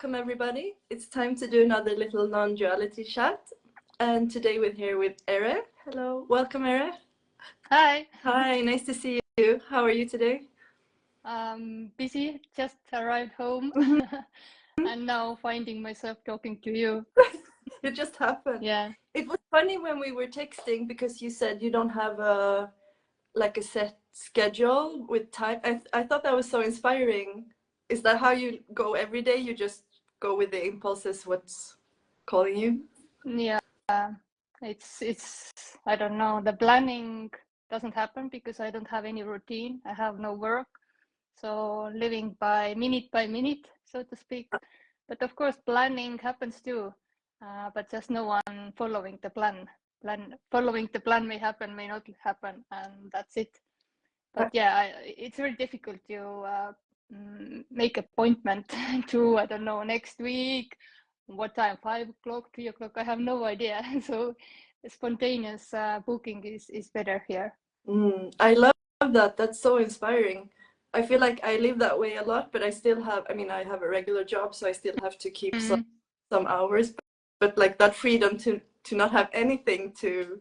welcome everybody. It's time to do another little non-duality chat. And today we're here with Ere. Hello, welcome Ere. Hi. Hi, nice to see you. How are you today? Busy, just arrived home and now finding myself talking to you. It just happened. Yeah. It was funny when we were texting because you said you don't have a set schedule with time. I thought that was so inspiring. Is that how you go every day? You just go with the impulses, what's calling you? Yeah. It's I don't know. The planning doesn't happen because I don't have any routine. I have no work. So living by minute, so to speak. But of course, planning happens too. But just no one following the plan. Following the plan may happen, may not happen, and that's it. But yeah, it's very difficult to make appointment to, I don't know, next week, what time, 5 o'clock, 3 o'clock, I have no idea. So spontaneous booking is better here. I love that. That's so inspiring. I feel like I live that way a lot, but I still have, I have a regular job, so I still have to keep some hours, but like that freedom to not have anything to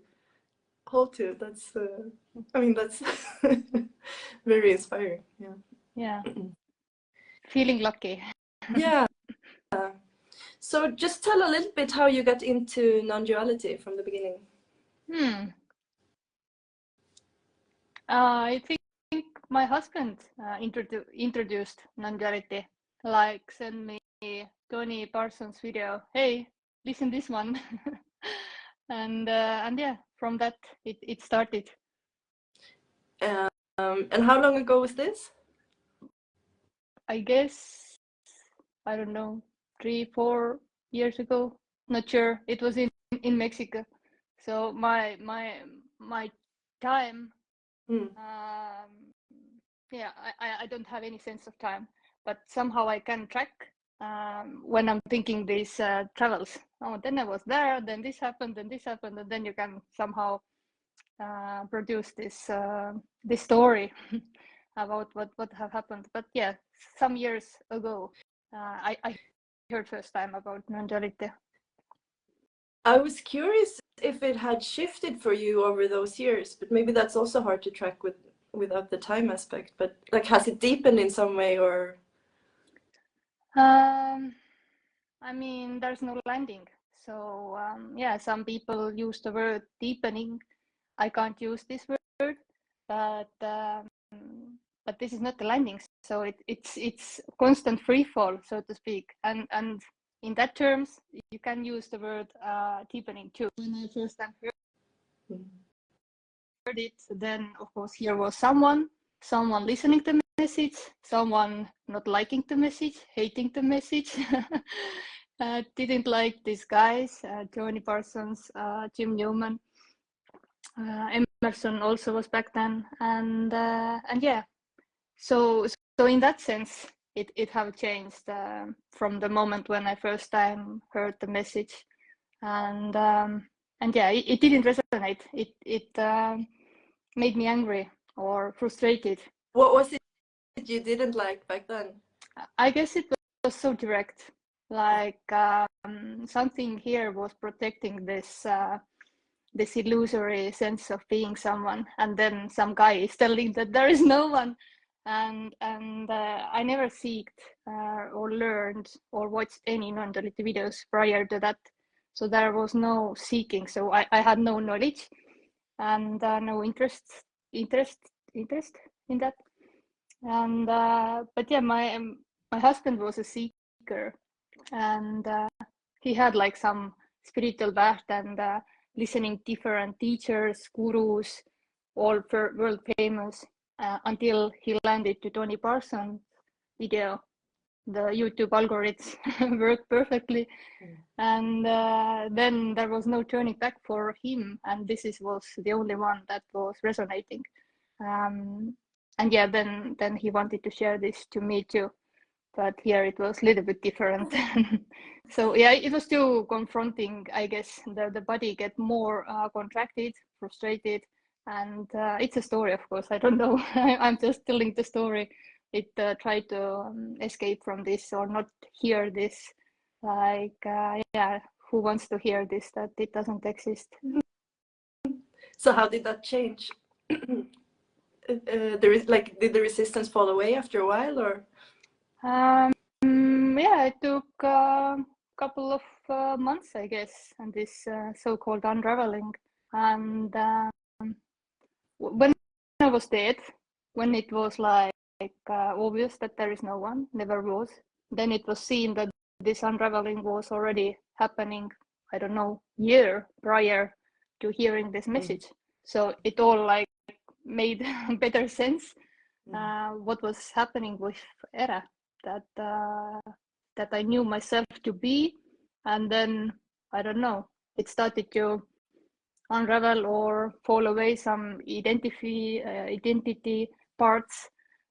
hold to, that's that's very inspiring. Yeah. Feeling lucky. Yeah. So just tell a little bit how you got into non-duality from the beginning. I think my husband introduced non-duality, like send me Tony Parsons video. Hey, listen this one, and yeah, from that it started. And how long ago was this? I guess, I don't know, 3-4 years ago. Not sure. It was in Mexico. So my time. Yeah, I don't have any sense of time, but somehow I can track when I'm thinking these travels. Oh, then I was there, then this happened, and then you can somehow produce this story about what have happened. But yeah, some years ago, I heard first time about non-duality. I was curious if it had shifted for you over those years, but maybe that's also hard to track without the time aspect. But like, has it deepened in some way, or? I mean, there's no landing. So yeah, some people use the word deepening. I can't use this word, but this is not the landing. So it's constant free fall, so to speak. And in that terms, you can use the word deepening too. When I first time heard it, then of course here was someone listening to the message, someone not liking the message, hating the message. Didn't like these guys, Tony Parsons, Jim Newman, Emerson also was back then, and yeah, so in that sense, it have changed from the moment when I first time heard the message, and yeah, it didn't resonate. It made me angry or frustrated. What was it you didn't like back then? I guess it was so direct. Like something here was protecting this illusory sense of being someone, and then some guy is telling that there is no one, and I never seeked or learned or watched any non-duality videos prior to that, so there was no seeking. So I had no knowledge and no interest in that. And but yeah, my husband was a seeker, and he had like some spiritual path and listening different teachers, gurus, all world famous, until he landed to Tony Parsons video. The YouTube algorithm worked perfectly, and then there was no turning back for him, and this was the only one that was resonating. And yeah, then he wanted to share this to me too, but here it was a little bit different. So yeah, it was too confronting. I guess the body get more contracted, frustrated, and it's a story, of course. I don't know. I'm just telling the story, it tried to escape from this or not hear this. Like, yeah, who wants to hear this, that it doesn't exist? So how did that change? There is like, did the resistance fall away after a while, or? Yeah, it took a couple of months, I guess, and this so-called unraveling. And when I was dead, when it was like obvious that there is no one, never was, then it was seen that this unraveling was already happening, I don't know, year prior to hearing this message. So it all like made better sense what was happening with Era, that that I knew myself to be, and then I don't know, it started to unravel or fall away some identity parts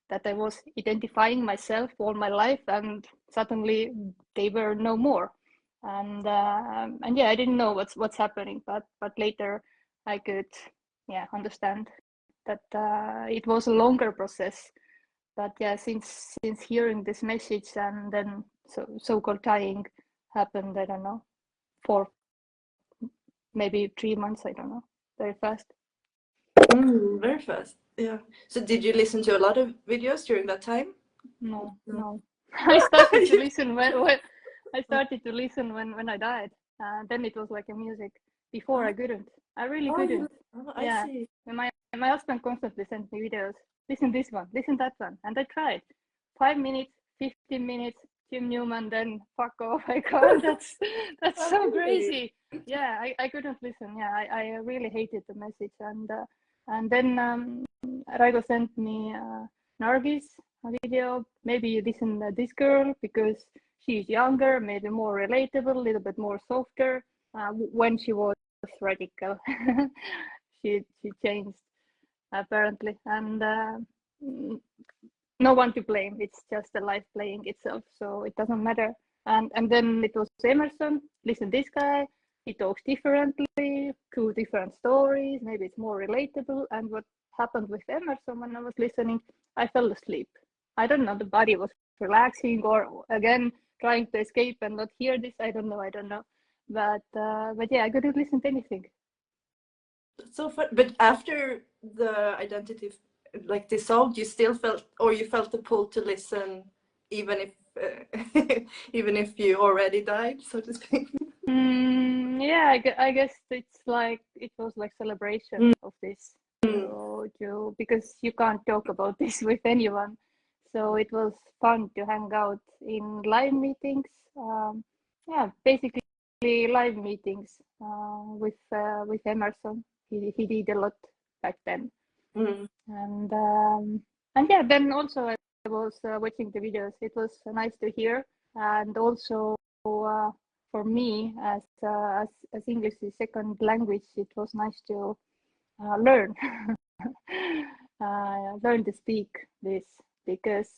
that I was identifying myself all my life, and suddenly they were no more. And yeah, I didn't know what's happening, but later I could understand that it was a longer process. But yeah, since hearing this message and then so-called tying happened, I don't know, for maybe 3 months, I don't know, very fast. Very fast. Yeah. So did you listen to a lot of videos during that time? No. I started to listen when I died. Then it was like a music. Before I couldn't. I really couldn't. I Yeah. see. My husband constantly sent me videos. Listen this one, listen that one, and I tried. 5 minutes, 15 minutes, Jim Newman, then fuck off. I can't. That's so crazy. Yeah, I couldn't listen. Yeah, I really hated the message, and then Raigo sent me Nargis a video. Maybe you listen to this girl because she's younger, maybe more relatable, a little bit more softer. When she was radical, she changed apparently, and no one to blame. It's just the life playing itself, so it doesn't matter. And then it was Emerson. Listen, this guy, he talks differently, two different stories. Maybe it's more relatable. And what happened with Emerson when I was listening, I fell asleep. I don't know. The body was relaxing, or again trying to escape and not hear this. I don't know. But yeah, I couldn't listen to anything. That's so fun. But after the identity like dissolved, you still felt, or you felt the pull to listen, even if even if you already died, so to speak. Yeah, I guess it's like it was like celebration of this, because you can't talk about this with anyone. So it was fun to hang out in live meetings. Yeah, basically live meetings with Emerson. He did a lot back then, and yeah, then also I was watching the videos. It was nice to hear, and also for me as English is second language, it was nice to learn learn to speak this, because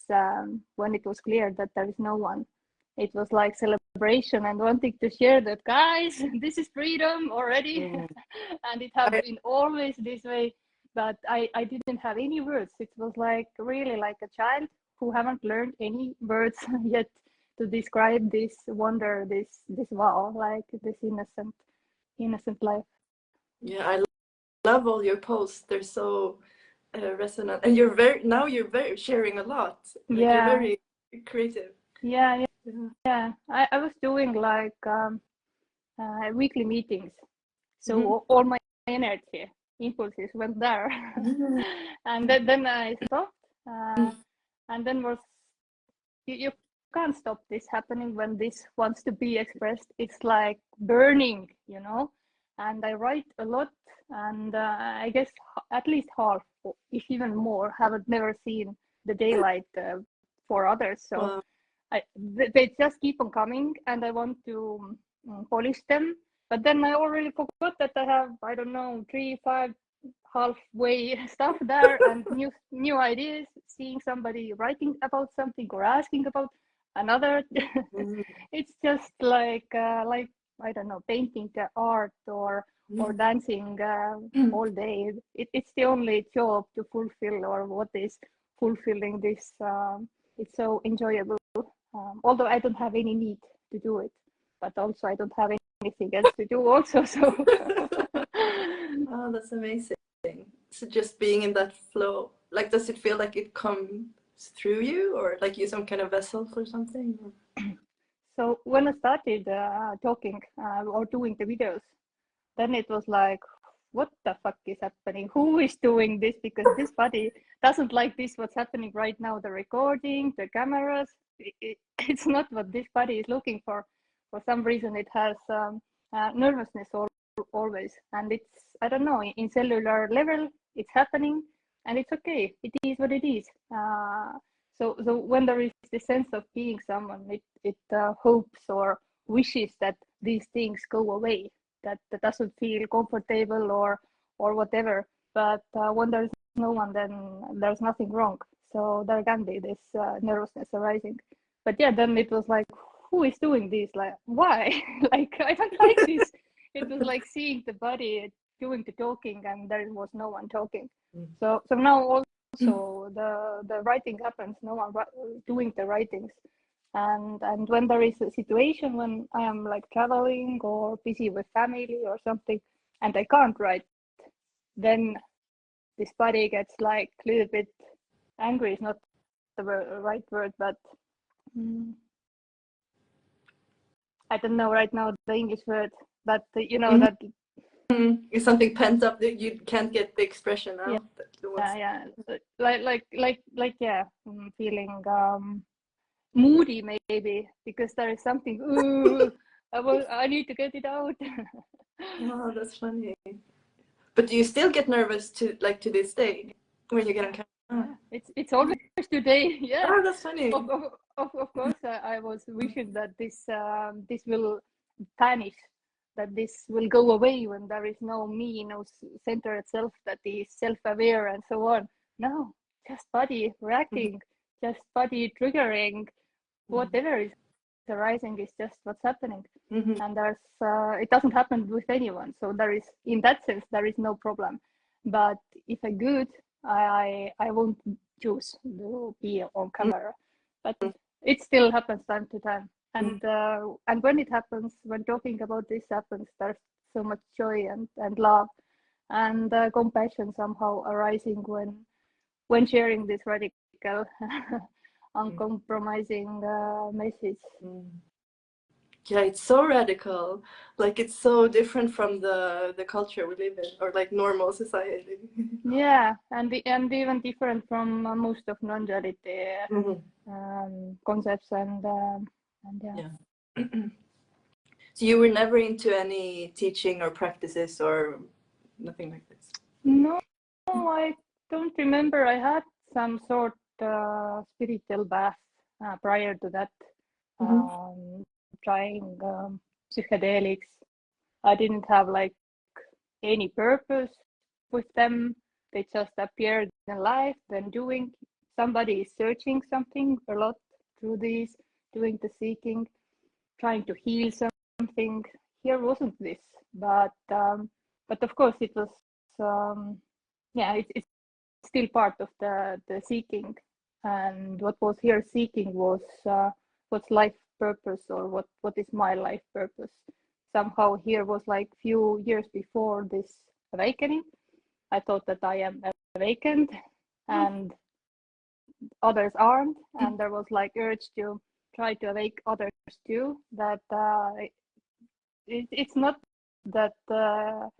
when it was clear that there is no one, it was like celebration and wanting to share that, guys, this is freedom already. And it has been always this way, but I didn't have any words. It was like really like a child who haven't learned any words yet to describe this wonder, this wow, like this innocent life. Yeah, I love all your posts. They're so resonant, and you're very sharing a lot. Like you're very creative. Yeah. I was doing like weekly meetings, so all my energy impulses went there. And then I stopped, and then was you can't stop this happening when this wants to be expressed. It's like burning, and I write a lot, and I guess at least half, if even more, haven't never seen the daylight for others. So they just keep on coming, and I want to polish them. But then I already forgot that I have, I don't know, 3, 5 halfway stuff there, and new ideas. Seeing somebody writing about something or asking about another, it's just like I don't know, painting the art or dancing all day. It's the only job to fulfill, or what is fulfilling this. It's so enjoyable. Although I don't have any need to do it, but also I don't have anything else to do also. So Oh, that's amazing. So just being in that flow, like, does it feel like it comes through you, or like you some kind of vessel for something? so when I started talking or doing the videos, then it was like, what the fuck is happening? Who is doing this? Because this body doesn't like this, what's happening right now, the recording, the cameras. It's not what this body is looking for. For some reason, it has nervousness always. And it's, I don't know, in cellular level, it's happening and it's okay. It is what it is. So when there is the sense of being someone, it hopes or wishes that these things go away, that doesn't feel comfortable or whatever. But when there's no one, then there's nothing wrong. So there can be this nervousness arising. But yeah, then it was like, who is doing this? Like, why? Like, I don't like this. It was like seeing the body doing the talking, and there was no one talking. So now also the writing happens. No one doing the writings. And when there is a situation when I am like traveling or busy with family or something and I can't write, then this body gets like a little bit angry, is not the right word, but I don't know right now the English word, but you know that It's something pent up that you can't get the expression out. Yeah, like yeah, feeling moody maybe, because there is something, I need to get it out. Oh, that's funny. But do you still get nervous to this day when you get on camera? Yeah, it's always today. Yeah. Oh, that's funny. Of course, I was wishing that this will vanish, that this will go away when there is no me, no center itself that is self-aware and so on. No, just body reacting, just body triggering, whatever is arising is just what's happening. And there's it doesn't happen with anyone, so there is, in that sense, there is no problem. But if I could, I won't choose to be on camera, but it still happens time to time. And when it happens, when talking about this happens, there's so much joy and love and compassion somehow arising when sharing this radical uncompromising message. Yeah, it's so radical. Like, it's so different from the culture we live in, or like normal society. Yeah, and even different from most of non-duality concepts and yeah. So you were never into any teaching or practices or nothing like this? No, I don't remember. I had some sort spiritual bath prior to that, trying psychedelics. I didn't have like any purpose with them. They just appeared in life, then doing. Somebody is searching something a lot through these, doing the seeking, trying to heal something. Here wasn't this, but of course it was. Yeah, it's still part of the seeking, and what was here seeking was what's life purpose, or what is my life purpose. Somehow here was like few years before this awakening, I thought that I am awakened and others aren't, and there was like urge to try to awake others too, that it's not that the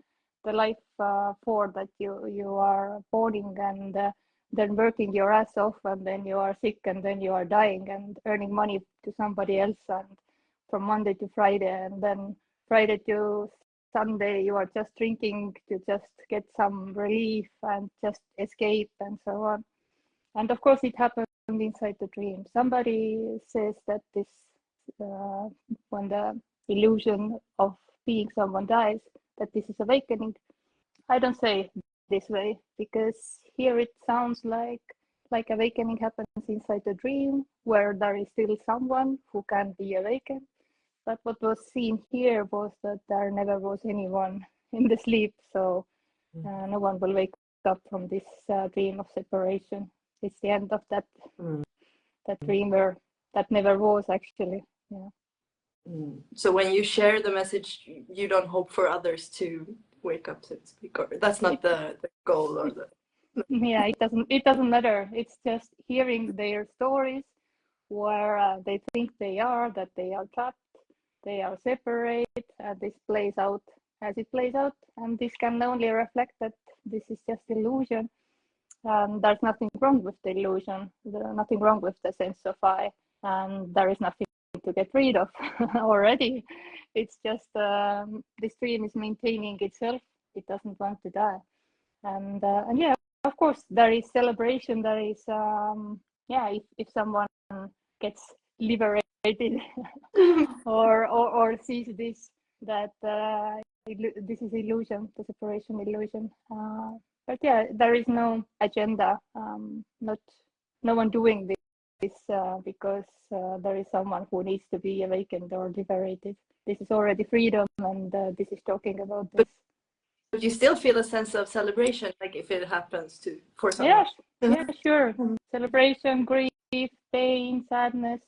life for that you are boarding and then working your ass off, and then you are sick, and then you are dying and earning money to somebody else, and from Monday to Friday, and then Friday to Sunday you are just drinking to just get some relief and just escape and so on. And of course it happened inside the dream. Somebody says that this when the illusion of being someone dies, that this is awakening. I don't say this way, because here it sounds like awakening happens inside the dream, where there is still someone who can be awakened. But what was seen here was that there never was anyone in the sleep, so no one will wake up from this dream of separation. it's the end of that Mm. that dream, or that never was actually. Yeah. So when you share the message, you don't hope for others to wake up, so to speak, or that's not the goal, or the. Yeah, it doesn't matter. It's just hearing their stories, where they think they are, that they are trapped, they are separate, this plays out as it plays out, and this can only reflect that this is just illusion. There's nothing wrong with the illusion, nothing wrong with the sense of I, and there is nothing to get rid of already. It's just this dream is maintaining itself. It doesn't want to die, and yeah, of course there is celebration. There is yeah, if someone gets liberated or sees this, that this is illusion, the separation illusion. But yeah, there is no agenda, not no one doing this because there is someone who needs to be awakened or liberated. This is already freedom, and this is talking about this. But you still feel a sense of celebration, like if it happens to for someone. Yeah, sure. Celebration, grief, pain, sadness,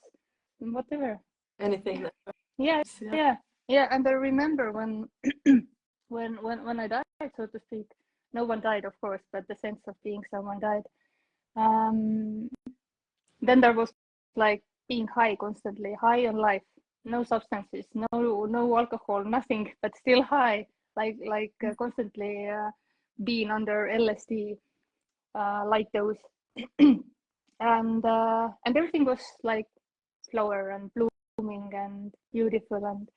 whatever. Anything. Yeah. And I remember when when I died, so to speak. No one died, of course, but the sense of being someone died. Then there was like being high constantly, high on life, no substances, no alcohol, nothing, but still high, like constantly being under LSD, light dose, and everything was like flower and blooming and beautiful,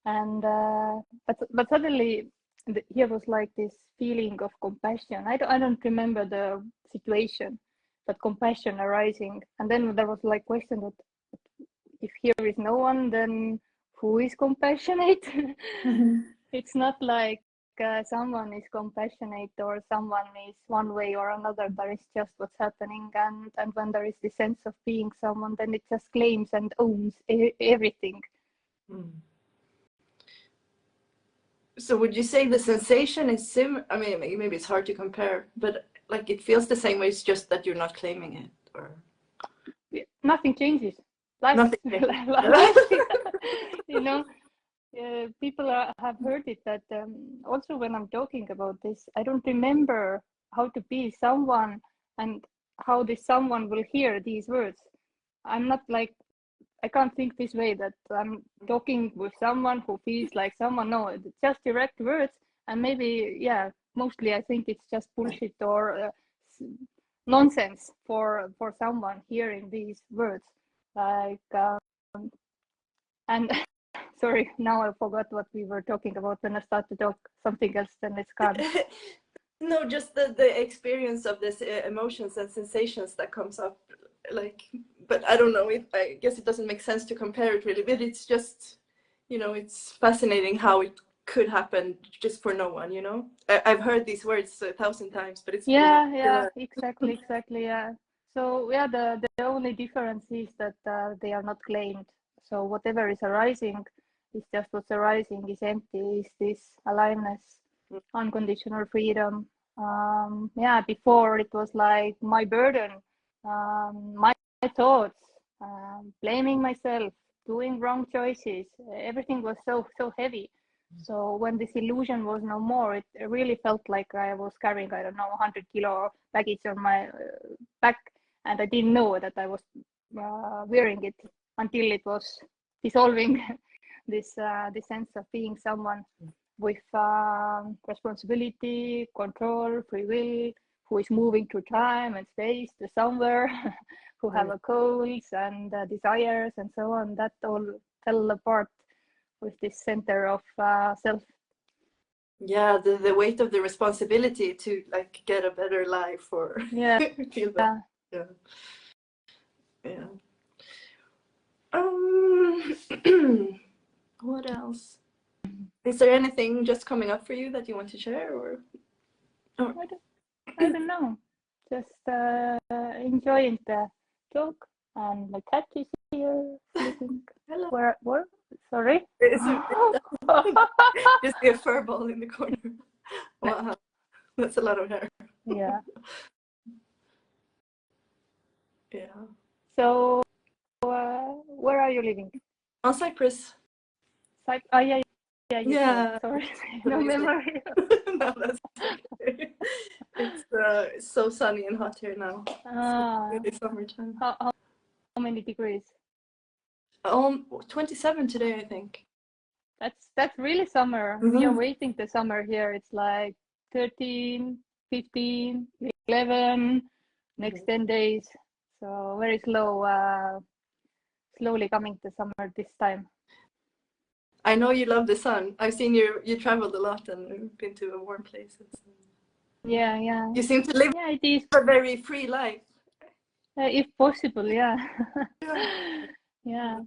and but suddenly here was like this feeling of compassion. I don't remember the situation, but compassion arising, and then there was like question that if here is no one, then who is compassionate? It's not like someone is compassionate or someone is one way or another. There is just what's happening, and when there is the sense of being someone, then it just claims and owns everything. So would you say the sensation is I mean, maybe it's hard to compare, but like it feels the same way. It's just that you're not claiming it, or nothing changes. Life, nothing. life, you know. People have heard it that also when I'm talking about this, I don't remember how to be someone and how this someone will hear these words. I'm not like, I can't think this way that I'm talking with someone who feels like someone. No, it's just direct words, and maybe, yeah, mostly I think it's just bullshit or nonsense for someone hearing these words. Like, and sorry, now I forgot what we were talking about when I start to talk something else, then it's gone. No, just the experience of this emotions and sensations that comes up, like, but I don't know, I guess it doesn't make sense to compare it really, but it's just, it's fascinating how it could happen just for no one, I've heard these words 1,000 times, but it's exactly, yeah. So yeah, the only difference is that they are not claimed. So whatever is arising is just what's arising, is empty, is this aliveness, unconditional freedom. Yeah, before it was like my burden, my thoughts, blaming myself, doing wrong choices. Everything was so heavy. So when this illusion was no more, it really felt like I was carrying, I don't know, 100-kilo baggage on my back, and I didn't know that I was wearing it until it was dissolving. this sense of being someone with responsibility, control, free will, who is moving through time and space to somewhere, who have goals and desires and so on. That all fell apart with this center of self. Yeah, the weight of the responsibility to like get a better life or feel that. Yeah. What else? Is there anything just coming up for you that you want to share, or? I don't know. Just enjoying the talk, and my cat is here sleeping. Hello. Where? Sorry. Just a fur ball in the corner. Wow, that's a lot of hair. Yeah. Yeah. So, where are you living? On Cyprus. Oh, yeah, yeah, you told. Yeah. Sorry, no Amazing. memory. No, that's okay. It's so sunny and hot here now. It's really summertime. How many degrees? 27 today, I think. That's really summer. We are Mm-hmm. waiting the summer here. It's like 13, 15, 11, next 10 days. So very slow, slowly coming to summer this time. I know you love the sun. I've seen you traveled a lot and been to warm places. Yeah, yeah. You seem to live Yeah, it is. a very free life. If possible, yeah. Yeah. Yeah.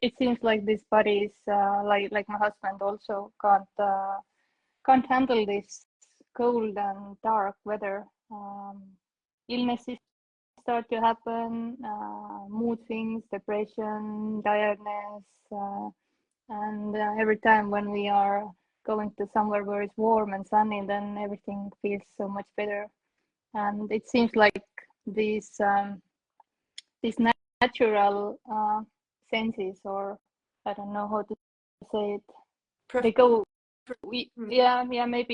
It seems like this body is like my husband also can't handle this cold and dark weather. Illnesses start to happen, mood things, depression, tiredness, and every time when we are going to somewhere where it's warm and sunny, then everything feels so much better. And it seems like these these natural senses, or I don't know how to say it, they go maybe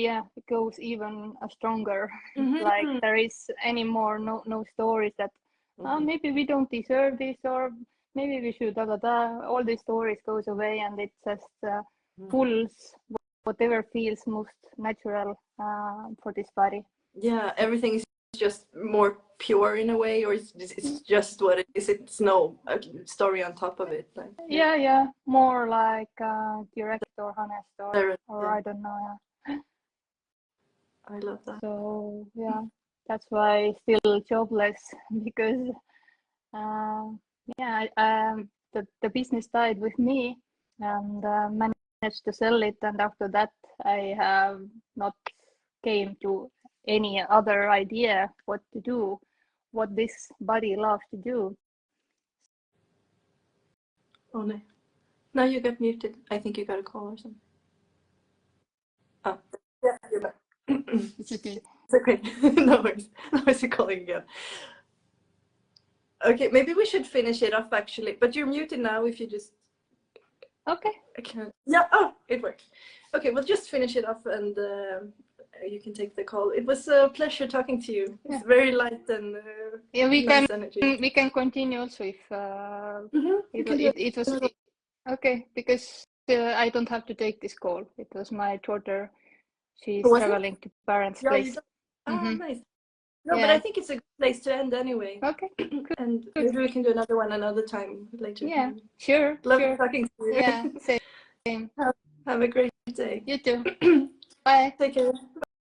it goes even stronger. Like Mm-hmm. there is any more no stories that maybe we don't deserve this, or maybe we should all these stories goes away, and it just pulls whatever feels most natural for this body. Yeah, everything is just more pure in a way, or it's just what it is. It's no story on top of it. Like Yeah, more like direct or honest, or yeah, I don't know. I love that. So yeah, that's why still jobless because the business died with me, and managed to sell it, and after that I have not came to any other idea what to do, what this body loves to do. Oh no, now you got muted. I think you got a call or something. Oh, yeah, you're back. It's okay. It's okay. No worries. No worries, you're calling again. Okay, maybe we should finish it off actually. But you're muted now if you just. Okay. I can't. Yeah. Oh, it worked. Okay, we'll just finish it off and you can take the call. It was a pleasure talking to you. It's very light and Yeah, nice energy. we can continue also if We can do it was okay, because I don't have to take this call. It was my daughter. She's Was it? traveling to parents' Yeah, you place. don't. Ah, nice. No, but I Yeah. think it's a good place to end anyway. Okay. And Good. maybe we can do another one another time later. Yeah. Sure. Love Sure. talking to you. Yeah. Same. Have a great day. You too. Bye. Take care.